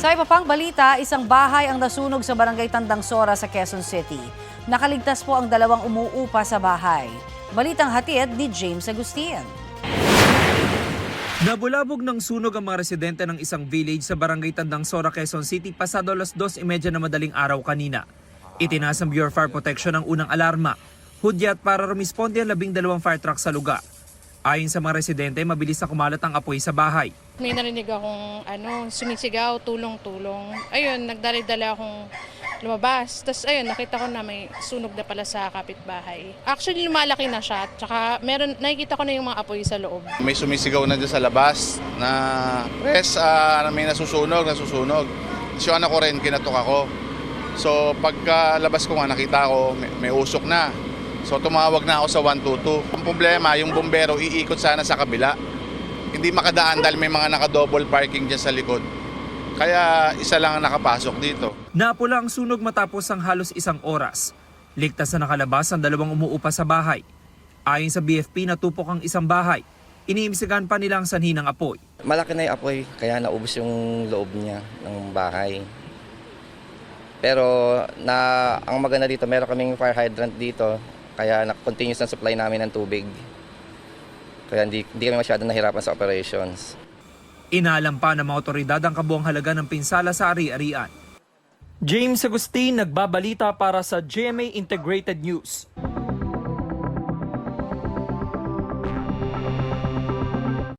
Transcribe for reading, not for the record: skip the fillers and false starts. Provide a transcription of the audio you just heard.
Sa iba pang balita, isang bahay ang nasunog sa barangay Tandang Sora sa Quezon City. Nakaligtas po ang dalawang umuupa sa bahay. Balitang hatid ni James Agustin. Nabulabog ng sunog ang mga residente ng isang village sa barangay Tandang Sora, Quezon City pasado alas 2:30 na madaling araw kanina. Itinaas ng Bureau of Fire Protection ang unang alarma. Hudyat para rumisponde ang 12 fire truck sa lugar. Ayon sa mga residente, mabilis na kumalat ang apoy sa bahay. May narinig akong sumisigaw, tulong-tulong. Ayun, nagdali-dala akong lumabas. Tapos ayun, nakita ko na may sunog na pala sa kapitbahay. Actually, lumalaki na siya. Tsaka nakikita ko na yung mga apoy sa loob. May sumisigaw na dyan sa labas na press, may nasusunog. So yung anak ko rin, kinatok ako. So pagkalabas ko nga, nakita ko may usok na. So tumawag na ako sa 122. Ang problema, yung bumbero iikot sana sa kabila. Hindi makadaan dahil may mga naka-double parking dyan sa likod. Kaya isa lang ang nakapasok dito. Napula ang sunog matapos ang halos isang oras. Ligtas na nakalabas ang dalawang umuupa sa bahay. Ayon sa BFP, natupok ang isang bahay. Iniimbestigahan pa nila ang sanhi ng apoy. Malaki na yung apoy, kaya naubos yung loob niya ng bahay. Pero ang maganda dito, meron kaming fire hydrant dito. Kaya continuous na supply namin ng tubig. Kaya hindi kami masyadong nahirapan sa operations. Inaalam pa ng mga otoridad ang kabuang halaga ng pinsala sa ari-arian. James Agustin, nagbabalita para sa GMA Integrated News.